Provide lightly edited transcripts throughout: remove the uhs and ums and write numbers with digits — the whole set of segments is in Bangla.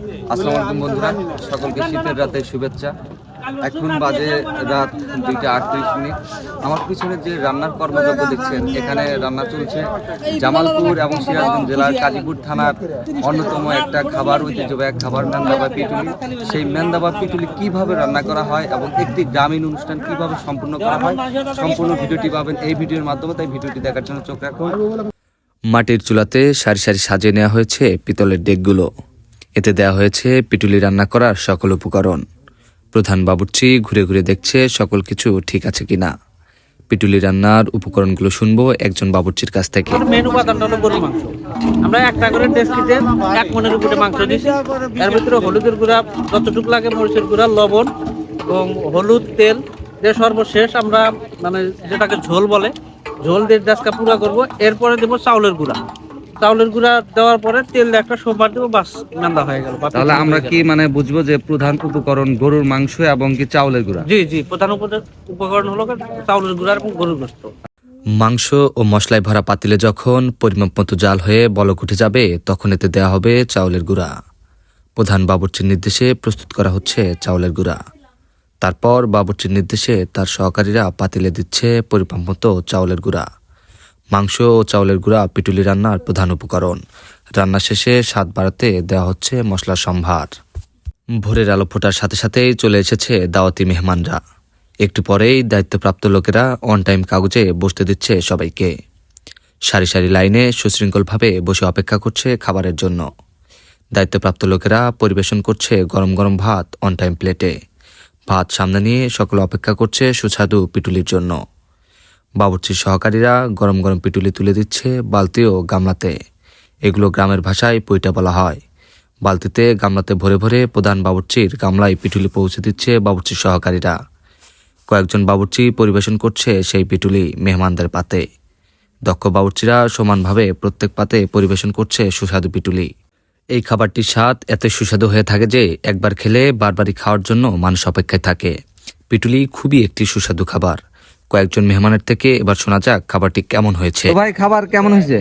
আসসালামু আলাইকুম বন্ধুরা, সকলকে শীতের রাতে শুভেচ্ছা। এখন বাজে রাত 2:38। আমার পিছনে যে রান্নার কর্মযজ্ঞ দেখছেন, এখানে রান্না চলছে জামালপুর এবং সিরাজগঞ্জ জেলার কাজীপুর থানার অন্যতম একটা খাবার, ঐতিহ্যবাহী এক খাবার মেন্দাবা পিটুলি। সেই মেন্দাবা পিটুলি কিভাবে রান্না করা হয় এবং একটি গ্রামীণ অনুষ্ঠান কিভাবে সম্পূর্ণ করা হয়, সম্পূর্ণ ভিডিওটি পাবেন এই ভিডিওর মাধ্যমে। তাই ভিডিওটি দেখার জন্য চোখ রাখুন। মাটির চুলাতে সারি সারি সাজিয়ে নেওয়া হয়েছে পিতলের ডেকগুলো। এতে দেওয়া হয়েছে পিটুলি রান্না করার সকল উপকরণ। প্রধান বাবুর্চি ঘুরে ঘুরে দেখছে সকল কিছু ঠিক আছে কিনা। পিটুলি রান্নার উপকরণগুলো শুনবো একজন বাবুর্চির কাছ থেকে। মেন উপাদানটা হলো গরুর মাংস। আমরা একটা করে ডেস্কিতে 1 মনের উপরে মাংস দিছি। এর ভিতরে হলুদের গুঁড়া যতটুকু লাগে, মরিচের গুঁড়া, লবণ এবং হলুদ, তেল দিয়ে সর্বশেষ আমরা মানে যেটাকে ঝোল বলে, ঝোল দিয়ে ডেস্কা পুরা করব। এরপরে দেবো চাউলের গুঁড়া। চাউলের গুঁড়া দেওয়ার পরে তেল দিয়ে একটা সোমবার দেবো, বাস মেন্দা হয়ে গেল। তাহলে আমরা কি মানে বুঝবো যে প্রধান উপকরণ গরুর মাংস এবং কি চাউলের গুঁড়া? জি জি, প্রধান উপকরণ হলো চাউলের গুঁড়া এবং গরুর গোশত। মাংস ও মশলায় ভরা পাতিলে যখন পরিমাপ মতো জাল হয়ে বলক উঠে যাবে, তখন এতে দেওয়া হবে চাউলের গুঁড়া। প্রধান বাবুর্চির নির্দেশে প্রস্তুত করা হচ্ছে চাউলের গুঁড়া। তারপর বাবুর্চির নির্দেশে তার সহকারীরা পাতিলে দিচ্ছে পরিমাপ মতো চাউলের গুঁড়া। মাংস ও চাউলের গুঁড়া পিটুলি রান্নার প্রধান উপকরণ। রান্না শেষে স্বাদ বাড়াতে দেওয়া হচ্ছে মশলার সম্ভার। ভোরের আলো ফোটার সাথে সাথেই চলে এসেছে দাওয়াতি মেহমানরা। একটু পরেই দায়িত্বপ্রাপ্ত লোকেরা অন টাইম কাগজে বসতে দিচ্ছে সবাইকে। সারি সারি লাইনে সুশৃঙ্খলভাবে বসে অপেক্ষা করছে খাবারের জন্য। দায়িত্বপ্রাপ্ত লোকেরা পরিবেশন করছে গরম গরম ভাত অন টাইম প্লেটে। ভাত সামনে নিয়ে সকলে অপেক্ষা করছে সুস্বাদু পিটুলির জন্য। বাবুর্চির সহকারীরা গরম গরম পিটুলি তুলে দিচ্ছে বালতি ও গামলাতে। এগুলো গ্রামের ভাষায় পইটা বলা হয়। বালতিতে গামলাতে ভরে ভরে প্রধান বাবুর্চির গামলায় পিটুলি পৌঁছে দিচ্ছে বাবুর্চির সহকারীরা। কয়েকজন বাবুর্চি পরিবেশন করছে সেই পিটুলি মেহমানদের পাতে। দক্ষ বাবুর্চিরা সমানভাবে প্রত্যেক পাতে পরিবেশন করছে সুস্বাদু পিটুলি। এই খাবারটির স্বাদ এত সুস্বাদু হয়ে থাকে যে একবার খেলে বারবারই খাওয়ার জন্য মানুষ অপেক্ষায় থাকে। পিটুলি খুবই একটি সুস্বাদু খাবার। কয়েকজন মেহমানের থেকে এবার শোনা যাক খাবারটি কেমন হয়েছে। ভাই, খাবার কেমন হয়েছে?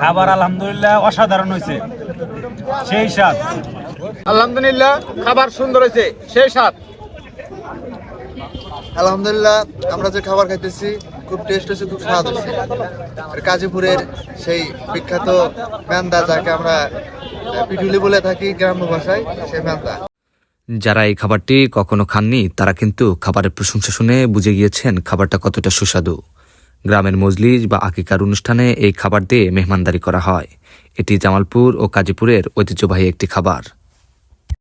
খাবার আলহামদুলিল্লাহ অসাধারণ হয়েছে, সেই স্বাদ। আলহামদুলিল্লাহ, খাবার সুন্দর হয়েছে, সেই স্বাদ। আলহামদুলিল্লাহ, আমরা যে খাবার খাইতেছি খুব টেস্ট হয়েছে, খুব স্বাদ হয়েছে। আর কাজীপুরের সেই বিখ্যাত মেন্দা, যাকে আমরা পিটুলি বলে থাকি গ্রাম্য ভাষায়, সেই মেন্দা। যারা এই খাবারটি কখনো খাননি তারা কিন্তু খাবারের প্রশংসা শুনে বুঝে গিয়েছেন খাবারটা কতটা সুস্বাদু। গ্রামের মজলিস বা আকিকার অনুষ্ঠানে এই খাবার দিয়ে মেহমানদারি করা হয়। এটি জামালপুর ও কাজীপুরের ঐতিহ্যবাহী একটি খাবার।